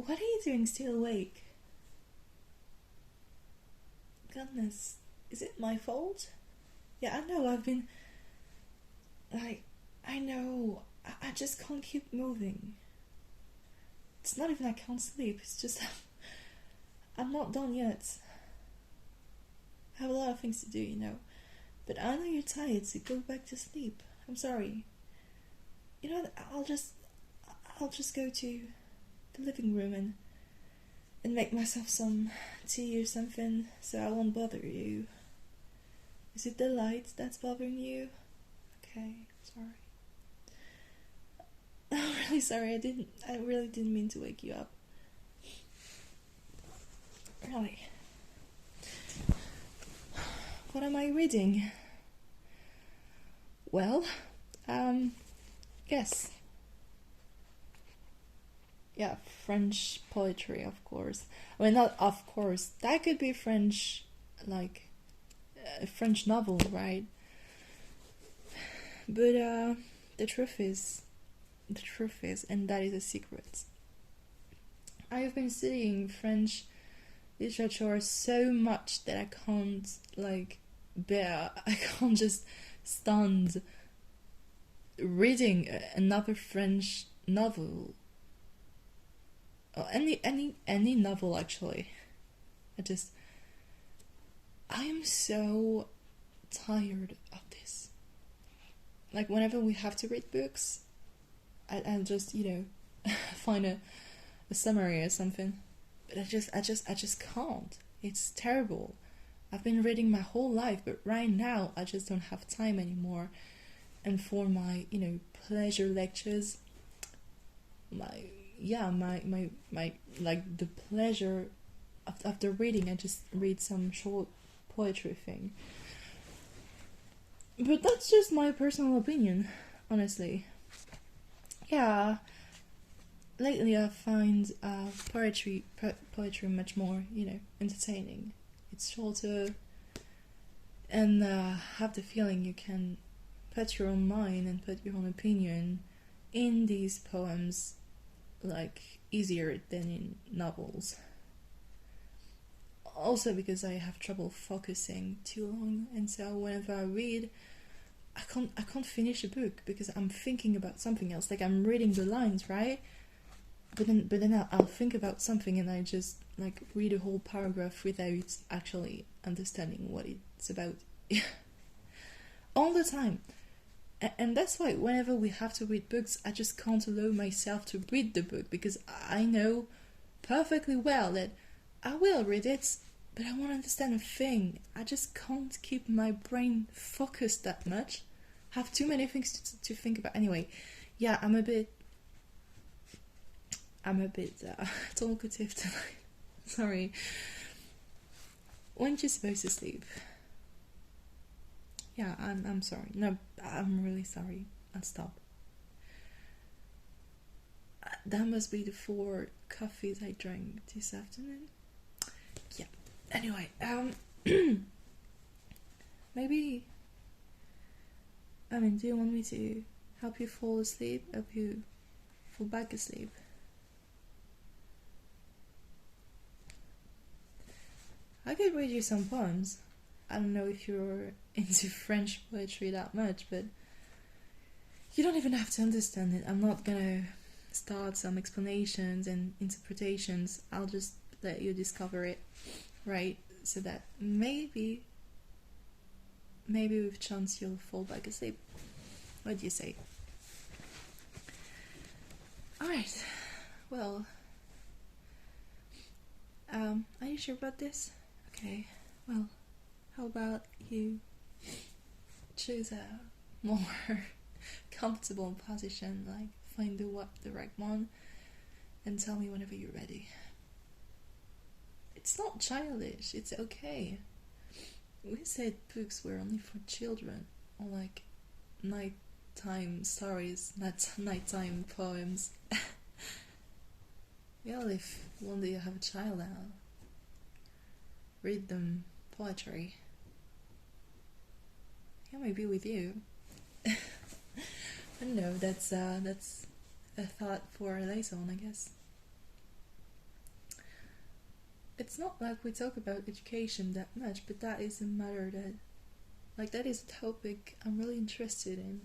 What are you doing still awake? Goodness, is it my fault? Yeah, I know, I've been... Like, I know, I just can't keep moving. It's not even I can't sleep, it's just... I'm not done yet. I have a lot of things to do, you know. But I know you're tired, so go back to sleep. I'm sorry. You know what, I'll just go to the living room and make myself some tea or something so I won't bother you. Is it the light that's bothering you? Okay, sorry. I'm really sorry, I really didn't mean to wake you up. Really. What am I reading? Well, yes. Yeah, French poetry, of course. I mean, not of course. That could be French, like a French novel, right? But the truth is, and that is a secret. I have been studying French literature so much that I can't like bear. I can't just stand reading another French novel or any novel actually. I am so tired of this. Like whenever we have to read books, I'll just find a summary or something. But I just can't. It's terrible. I've been reading my whole life, but right now I just don't have time anymore. And for my pleasure lectures, my like the pleasure after reading, I just read some short poetry thing. But that's just my personal opinion, honestly. Yeah, lately I find poetry much more, entertaining. It's shorter, and have the feeling you can put your own mind and put your own opinion in these poems, like easier than in novels. Also because I have trouble focusing too long, and so whenever I read, I can't finish a book because I'm thinking about something else. Like I'm reading the lines, right? But then I'll think about something and I just like read a whole paragraph without actually understanding what it's about. All the time. And that's why whenever we have to read books, I just can't allow myself to read the book because I know perfectly well that I will read it, but I won't understand a thing. I just can't keep my brain focused that much. I have too many things to think about. Anyway, yeah, I'm a bit talkative tonight. Sorry. When you're supposed to sleep? Yeah, I'm sorry. No, I'm really sorry. I'll stop. That must be the 4 coffees I drank this afternoon. Yeah. Anyway, maybe. I mean, do you want me to help you fall asleep? Help you fall back asleep? I could read you some poems. I don't know if you're into French poetry that much, but you don't even have to understand it. I'm not gonna start some explanations and interpretations. I'll just let you discover it, right? So that maybe with chance you'll fall back asleep. What do you say? Alright, well, are you sure about this? Okay, well, how about you choose a more comfortable position, like find the right one, and tell me whenever you're ready. It's not childish, it's okay. We said books were only for children, or like nighttime stories, nighttime poems. Well, if one day you have a child, I'll read them poetry. Yeah, maybe with you. I don't know, that's a thought for later on, I guess. it's not like we talk about education that much, but that is a matter that, like, that is a topic I'm really interested in.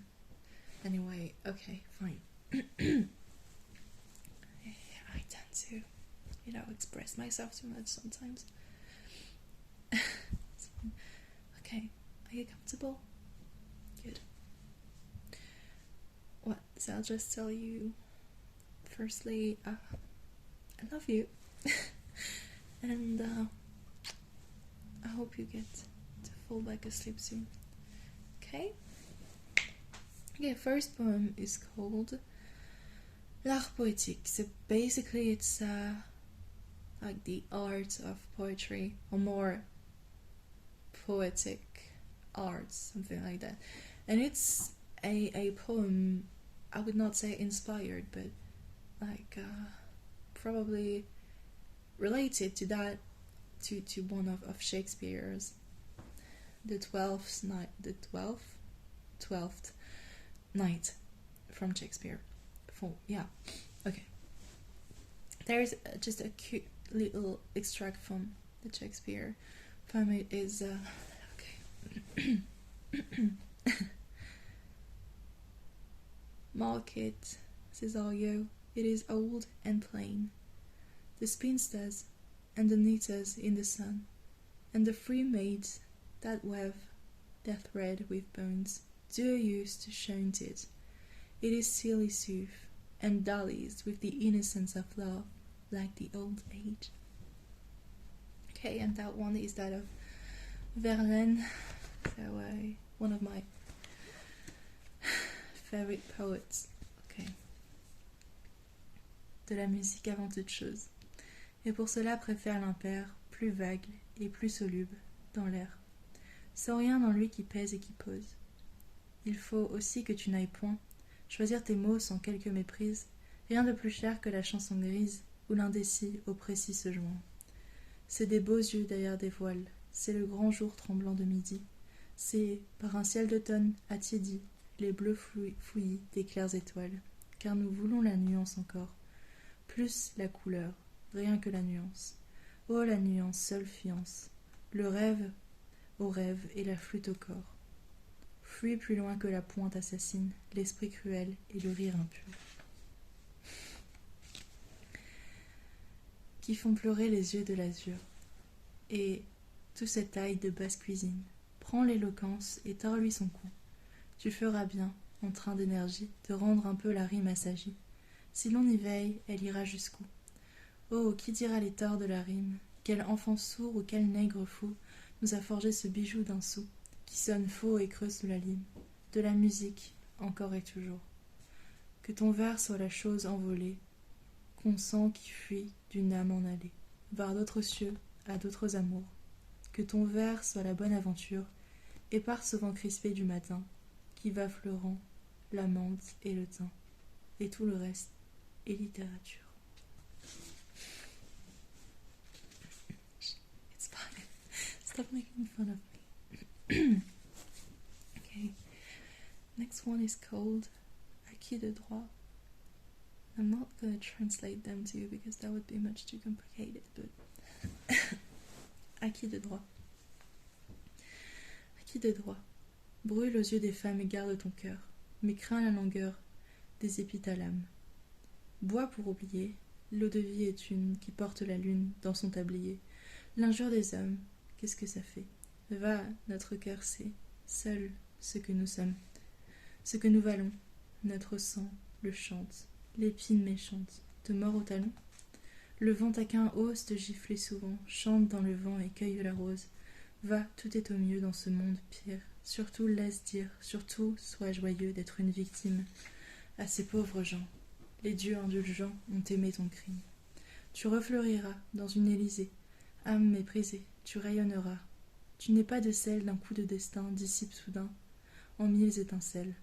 Anyway, okay, fine. I tend to, express myself too much sometimes. Okay, are you comfortable? Good. What? So I'll just tell you, firstly, I love you. And I hope you get to fall back asleep soon. Okay? Okay, first poem is called L'art poétique. So basically it's like the art of poetry, or more poetic art, something like that. And it's a poem, I would not say inspired, but like probably related to that, to one of Shakespeare's, the 12th night from Shakespeare. Okay. There's just a cute little extract from the Shakespeare poem. It is okay. Mark it, Cesario, it is old and plain. The spinsters and the knitters in the sun, and the free maids that weave their thread with bones, do use to shunt it. It is silly sooth, and dallies with the innocence of love, like the old age. Okay, and that one is that of Verlaine, so one of my favorite poets. Okay. De la musique avant toute chose. Et pour cela préfère l'impair, plus vague et plus soluble, dans l'air. Sans rien en lui qui pèse et qui pose. Il faut aussi que tu n'ailles point choisir tes mots sans quelque méprise, rien de plus cher que la chanson grise, où l'indécis au précis se joint. C'est des beaux yeux derrière des voiles, c'est le grand jour tremblant de midi, c'est, par un ciel d'automne attiédi, les bleus fouillis des claires étoiles, car nous voulons la nuance encore, plus la couleur, rien que la nuance. Oh, la nuance, seule fiance, le rêve au rêve et la flûte au corps. Fuis plus loin que la pointe assassine, l'esprit cruel et le rire impur. Qui font pleurer les yeux de l'azur. Et tout cette taille de basse cuisine. Prends l'éloquence et tords-lui son cou. Tu feras bien, en train d'énergie, de rendre un peu la rime assagie. Si l'on y veille, elle ira jusqu'où? Oh, qui dira les torts de la rime? Quel enfant sourd ou quel nègre fou nous a forgé ce bijou d'un sou, qui sonne faux et creux sous la lime, de la musique, encore et toujours. Que ton vers soit la chose envolée, qu'on sent qui fuit d'une âme en allée, vers d'autres cieux, à d'autres amours. Que ton vers soit la bonne aventure, épars ce vent crispé du matin, qui va fleurant la menthe et le thym, et tout le reste est littérature. It's fine. Stop making fun of me. Okay. Next one is called Acquis de droit. I'm not going to translate them to you because that would be much too complicated, but Acquis de droit. Acquis de droit. Brûle aux yeux des femmes et garde ton cœur, mais crains la langueur des épithalames. Bois pour oublier, l'eau de vie est une qui porte la lune dans son tablier. L'injure des hommes, qu'est-ce que ça fait? Va, notre cœur sait, seul ce que nous sommes, ce que nous valons. Notre sang le chante, l'épine méchante, de mort au talon. Le vent taquin ose te gifler souvent, chante dans le vent et cueille la rose. Va, tout est au mieux dans ce monde pire. Surtout laisse dire, surtout sois joyeux d'être une victime à ces pauvres gens. Les dieux indulgents ont aimé ton crime. Tu refleuriras dans une Élysée, âme méprisée, tu rayonneras. Tu n'es pas de celle d'un coup de destin dissipe soudain en mille étincelles.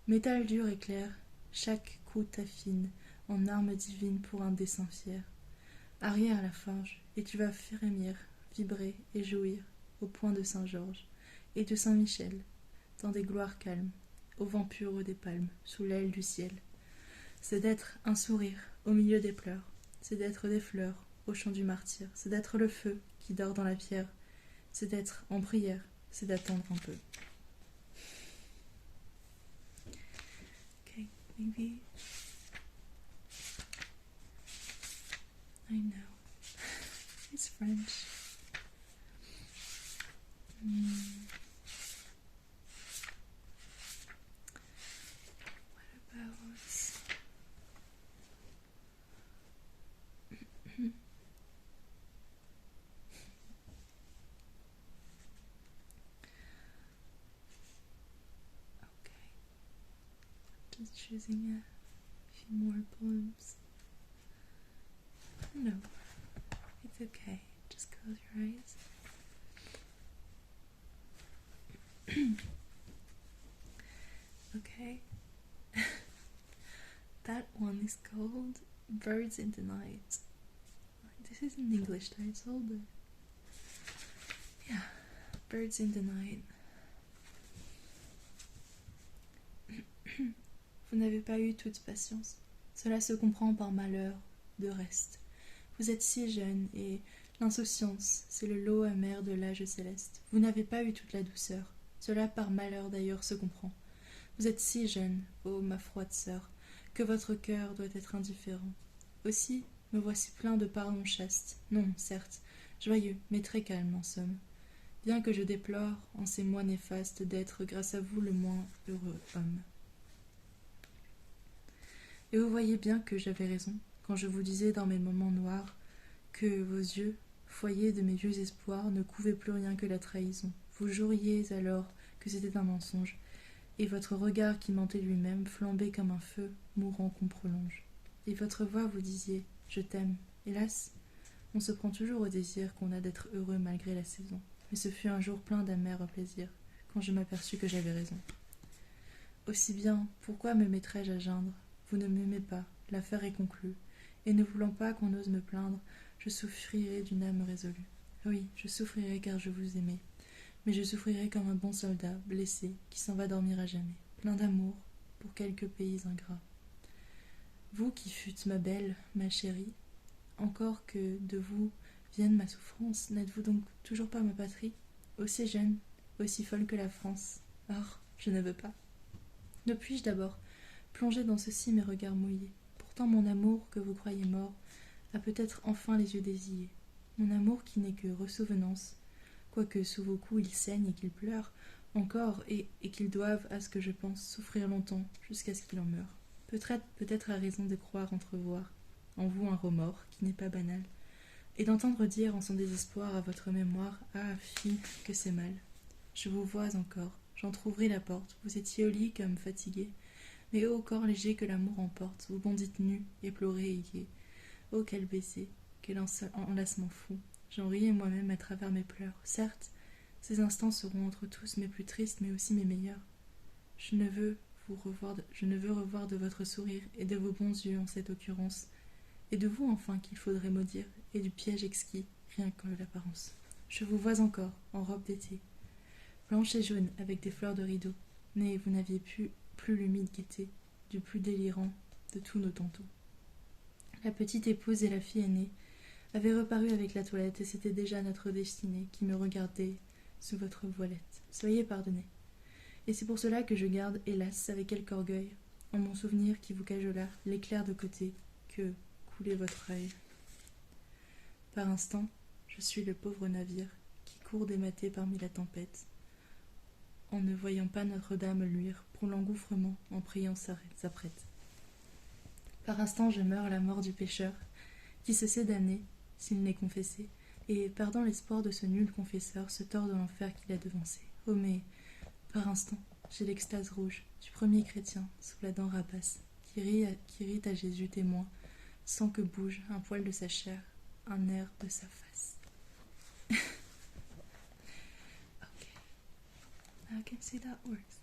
Métal dur et clair, chaque coup t'affine en arme divine pour un dessein fier. Arrière la forge, et tu vas frémir, vibrer et jouir au point de Saint-Georges et de Saint-Michel, dans des gloires calmes, au vent pur des palmes, sous l'aile du ciel. C'est d'être un sourire au milieu des pleurs, c'est d'être des fleurs au chant du martyr, c'est d'être le feu qui dort dans la pierre, c'est d'être en prière, c'est d'attendre un peu. Okay, maybe. I know. It's French. What about... Okay. Just choosing a few more poems. No, it's okay. Just close your eyes. Okay. That one is called Birds in the Night. This is an English title, but yeah, Birds in the Night. Vous n'avez pas eu toute patience. Cela se comprend par malheur de reste. Vous êtes si jeune et l'insouciance, c'est le lot amer de l'âge céleste. Vous n'avez pas eu toute la douceur. Cela par malheur d'ailleurs se comprend. Vous êtes si jeune, ô ma froide sœur, que votre cœur doit être indifférent. Aussi, me voici plein de pardon chaste. Non, certes, joyeux, mais très calme en somme. Bien que je déplore, en ces mois néfastes, d'être, grâce à vous, le moins heureux homme. Et vous voyez bien que j'avais raison, quand je vous disais dans mes moments noirs que vos yeux, foyer de mes vieux espoirs, ne couvaient plus rien que la trahison. Vous juriez alors que c'était un mensonge, et votre regard qui mentait lui-même flambait comme un feu mourant qu'on prolonge. Et votre voix vous disiez « Je t'aime ». Hélas, on se prend toujours au désir qu'on a d'être heureux malgré la saison. Mais ce fut un jour plein d'amers plaisirs, quand je m'aperçus que j'avais raison. Aussi bien, pourquoi me mettrais-je à geindre? Vous ne m'aimez pas, l'affaire est conclue, et ne voulant pas qu'on ose me plaindre, je souffrirai d'une âme résolue. Oui, je souffrirai car je vous aimais, mais je souffrirai comme un bon soldat, blessé, qui s'en va dormir à jamais, plein d'amour, pour quelques pays ingrats. Vous qui fûtes ma belle, ma chérie, encore que de vous vienne ma souffrance, n'êtes-vous donc toujours pas ma patrie, aussi jeune, aussi folle que la France? Or, je ne veux pas. Ne puis-je d'abord plonger dans ceci mes regards mouillés? Pourtant mon amour, que vous croyez mort, a peut-être enfin les yeux désillés. Mon amour qui n'est que ressouvenance, quoique sous vos coups il saigne et qu'il pleure, encore, et qu'il doive, à ce que je pense, souffrir longtemps, jusqu'à ce qu'il en meure. Peut-être a raison de croire entrevoir en vous un remords qui n'est pas banal, et d'entendre dire en son désespoir à votre mémoire « Ah, fille, que c'est mal !» Je vous vois encore, j'entr'ouvris la porte, vous étiez au lit comme fatigué, mais ô corps léger que l'amour emporte, vous bondîtes nus et pleurez et gai. Oh, quel baiser, quel enlacement fou! J'en riais moi-même à travers mes pleurs. Certes, ces instants seront entre tous mes plus tristes, mais aussi mes meilleurs. Je ne veux revoir de votre sourire et de vos bons yeux en cette occurrence, et de vous enfin qu'il faudrait maudire, et du piège exquis, rien que l'apparence. Je vous vois encore, en robe d'été, blanche et jaune, avec des fleurs de rideau, mais vous n'aviez plus l'humide gaieté, du plus délirant de tous nos tantôt. La petite épouse et la fille aînée avaient reparu avec la toilette, et c'était déjà notre destinée qui me regardait sous votre voilette. Soyez pardonnés. Et c'est pour cela que je garde, hélas, avec quelque orgueil, en mon souvenir qui vous cajola, l'éclair de côté que coulait votre œil. Par instant, je suis le pauvre navire qui court dématé parmi la tempête, en ne voyant pas Notre-Dame luire pour l'engouffrement, en priant s'apprête. Par instant, je meurs la mort du pécheur, qui se sait damné s'il n'est confessé, et, perdant l'espoir de ce nul confesseur, se tord de l'enfer qu'il a devancé. Oh, mais, par instant, j'ai l'extase rouge du premier chrétien sous la dent rapace, qui rit à Jésus témoin, sans que bouge un poil de sa chair, un nerf de sa face. Okay. I can see that works.